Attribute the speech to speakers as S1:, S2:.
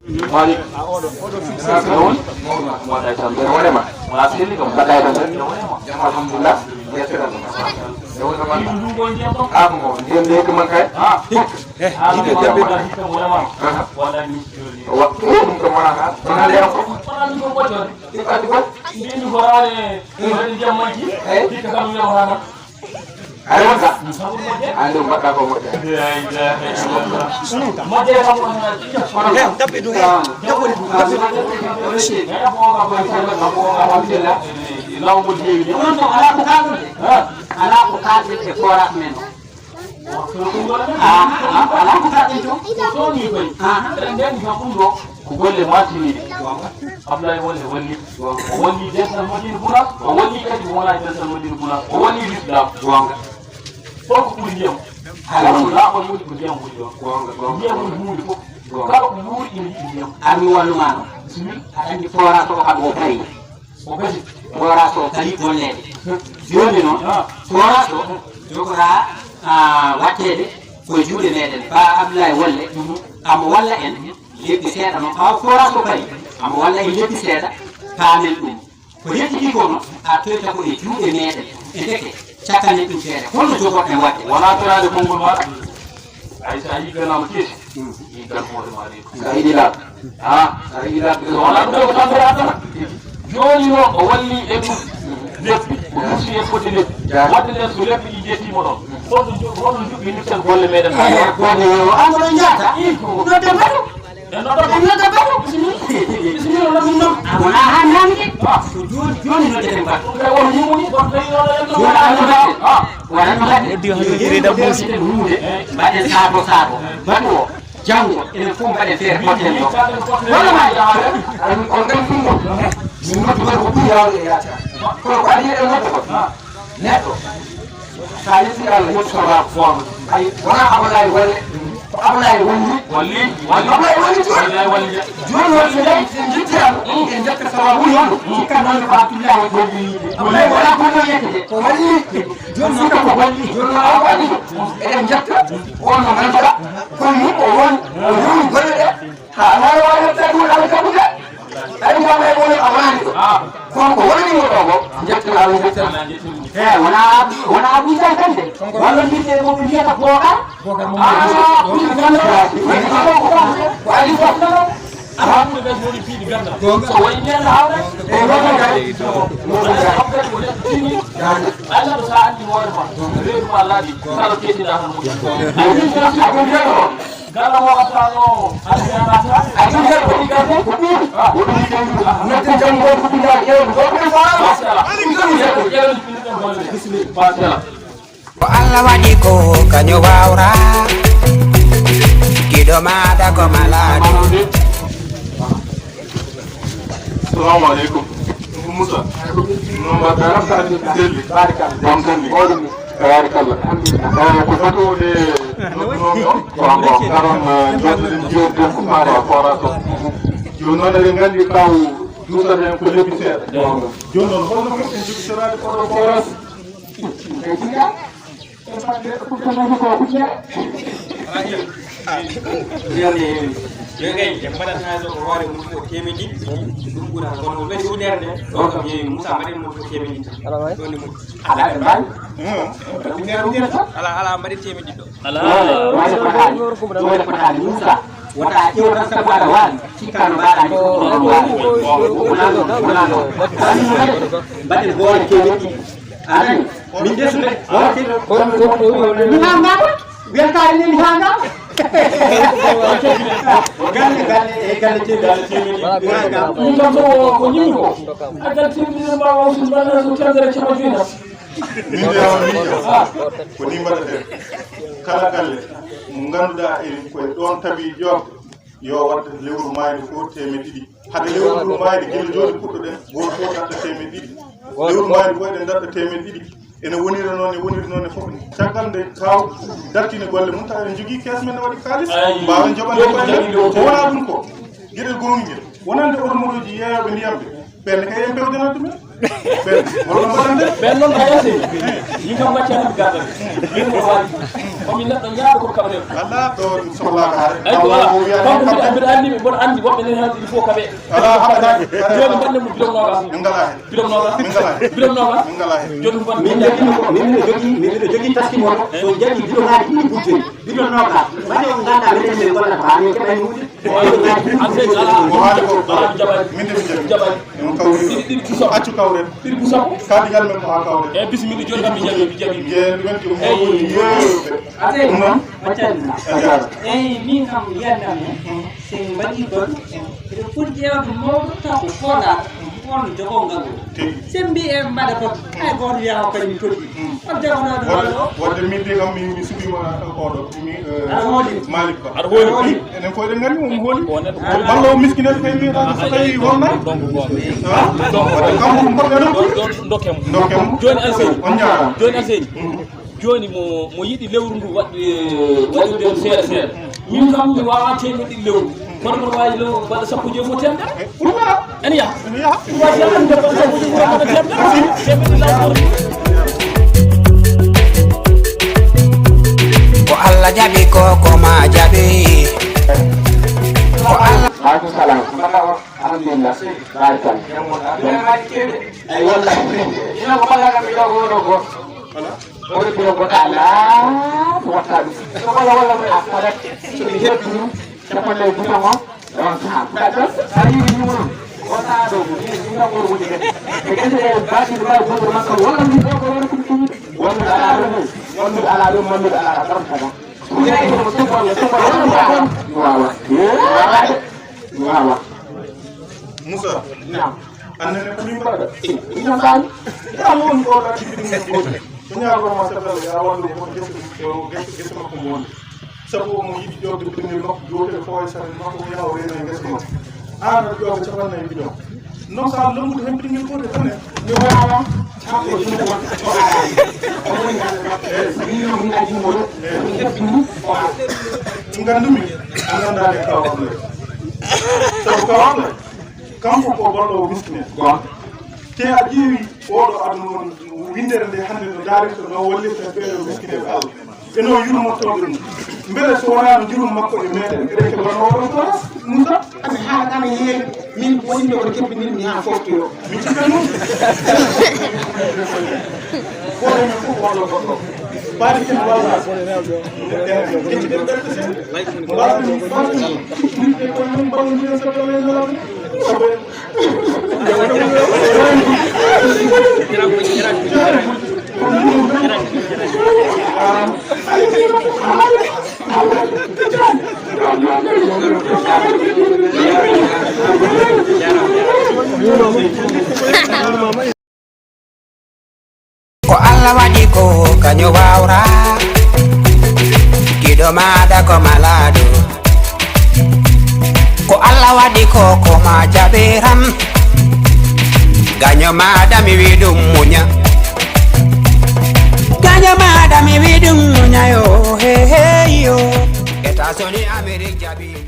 S1: Malik. Naon? Mo dai sam de wala ma. Wala sili ko patay da. Alhamdulillah. Ya sira. Yo sama. Aku mo dem de ko man kay. Ini jabe da hita wala ma. Wala ni. Waktu ko mana ha. Mana le ko. Mana ni ko bodo. Ati ko. Ini gorane. Ini jamma ji. Kita kam yo hana. Ayo ka. Ando maka ko mo. Ya ilaha. Mo de ko mo. Tapi du. Law mo jeewi non to ala ko kalde ala ko kalde e forat men ala ko kalde to ni koy den ga fundo ko golle matini Abdoulaye wonni desa modin bula wonni kadi wona desa modin bula wonni l'islam gonga foko ko ndiyam ala ko la ko yudi ko ndiyam ko ndiyam ko muudi ko kala ko muudi ndiyam ami wallu mano andi forat ko kabo fay o kasi foraso kali gollede joni noon foraso jogora wattede koye juuɗe meɗen ba Abdoulaye Wolle amo walla en lebbi seeɗa noon ɓawa foraso kadi amo walla en lebbi seeɗa paamen ɗum ko yettiki kono a toyta ko e juuɗe meɗen e ndeke cakkanen ɗum feere holno jogoɗen wadde wona torade konngol maɗa ay sa yigganama keesi yiggan hoore ma de sa yiɗi laaɓ sa yiɗi laaɓ wona ɗum ko tambere adana joni no o walli e ɗum leppi o musi e foti leppi wadde nden so leppi ɗi jettima ɗon holno jogui niften golle meɗen amoɗo jaata nodde bato nodde bato bisimilla ɗum noon wona ha namde joni noddeten bato wono yimuni on tawi waɗanno haɗe hunde mbaɗen saato bato o janggo enen fof mbaɗen feere potten ɗo walla ma on gam ɗum min noddu ko ɓuri yawde e yaata kono ko adi eɗen nodda ko neɗɗo sa yetti Allah yettotoma forme ay wona Abdoulaye Wolle ko Abdoulaye walli Abdoulaye walli joni won so yayi en jetti Allah en jetta sawa wuri hono sikka noon ko Abdoulaye walli Abdoulaye wala ko no yettete ko walli joni sikka ko walli joni wala ko walli eɗen jetta on no ganduɗa kono ni o won golle ɗe ha ala wawi hettade ɗum Allah kaɓude ay ngam e woni awani ko woni mo do jettu Allah jettu wona abuja kande wala bidde mo biyata boka mo wali ko ahamu be moni fidi ganda so way ñen hawre e wona gay Allah sa andi wor ma reedu Allah di sala kedi da mo gala mo atano aliana ajunga ko digate nati jango ko digate ko Allah wadi ko kanyo wawra kido mada ko maladi Assalamu alaikum Musa no magara ka deli barka barakallah ko fato de karon jodden jodde ko mara forato jono na ngandi taw dusa den ko lebi seeda jono holno ko en jogi serade ko foras Jogay jambata tazo ko wari mu ko temedi dum bura ko be wuderde do kam yeyi Musa mari mu ko temedi do ni mu ala bay ala mari temedi do ala wala fatani Musa wata ƴewta sabara wani cikkano mbaɗani mbaɗen boole keweɗɗi anani min desude mi hangama weltare neni hangama galle temedi ko ñimi ko agal temedire ma wawtu mbaɗa so temedere cema joyina ko ni mbaɗaten kala galle mo ganduɗa en koye ɗon tabi jobde yo wadde lewru mayde fof temedde ɗiɗi hade lewru mayde guila joni puɗɗoɗen goto fof daɗɗa temedde ɗiɗi lewru mayde fof eɗen daɗɗa temedde ɗiɗi ene wonira noon e fof caggal nde kaw dartine golle mum taw eɗen jogui kees men ne waɗi kalis mbawen joɓande koye ko wona ɗum ko gueɗel gongel wonande oɗo moɗoji yeeyoɓe ndiyamɓe ɓenne kay en pewjanande men ben non ayase yi kam wacce tan gadal yi mo waji o min neddo yaado ko kabare
S2: Allah do sohla ka
S1: ay wala ko bi andi bon andi wobbe ne hadi il faut kabe
S2: ala habata
S1: joni bande mu bidon noga bidon noga joni bon
S3: min jogi taski mo so jagi bidon haadi ni budde bidon noga bade on ganda rete golla ba ni kay mu
S1: ante ala jabal
S2: min de
S1: jabal
S2: on kawri
S1: dir bu so
S2: accu kawre
S1: dir bu so
S2: ka digal men ko ha kawre
S1: e bismillah joni mi jabi
S2: je men ko mo
S4: ate macam min kam yandame sing badi don ede fudje o mo ta ko foda on jogo ngago sembi e mbada ko ay goto ya ko ni todi on jogo na do
S2: wadde min de kam mi subi ma ko do mi malik ba
S1: ar holi
S2: enen ko de ngari mo holi ballo miskine ko mi da so tay wonna donc kam ko
S1: ndokem joni alseni joni mo yidi lewru ndu wadde den seeda min kam mi wawa temedi lewru kono ko waji lew bada sappo je mo tembe en ya waji am de sappo je mo tembe
S5: ko Allah jabi ko ma jabi ko Allah
S3: Alaikum salam. Alhamdulillah. Barakan. Ay wallahi. Ina ko pala kam ilo go. Ore ko ko ala wata. So wala akara. So ni hebi ni. Ko le bu mo. Ari ni mo. Wata do ni na ko ro ni. E kete ba ti ba ko ma ko wala ni ko ro ko. Wala ala karam sada. Wow.
S2: Musa.
S3: Nah.
S2: Anda ne kuni ba.
S3: Ina kan.
S2: Ya mo ko la ci bi ko. Nya ko ma sa ya wonde mo gesu ko mo won. Sabu mo yidi do de ni nok do de ko sa no ko ya wore na gesu mo. Ana do ko sa na video. Non sa lamu de hempi ngel ko de tan. Ni wala. Chako ni ko. Ni no mi aji mo do. Ngandumi anganda de ka wonde. Sabu ka wonde. Kampo ko ballo miskine. Te a ƴeewi oɗo aduna on windere nde hannde no daarito no wallirta ɓeeɗo miskine ɓe Allah eno yurmottoɓe ɗum mbele so wonano jurum makko e meɗen eɗen keɓano oɗon toras Moussa
S3: Ami haala kam heewi min wonno ko kebbinirmi ha foftiro.
S2: mi cikkan ɗum koɗemen fof wallo goɗɗo baɗi ken walla kecciɗen ɓerde sen mbaɗum fatum ɓiɓɓe koye mum ballodira sabaealam sabu
S5: ko Allah waɗi ko kañum wawra giɗo maɗa ko malado ko Allah waɗi ko ma jaɓiran gaño maɗa mi wi ɗum muña gaño maɗa mi wi ɗum muña yo he yo États-Unis Amérique jaɓi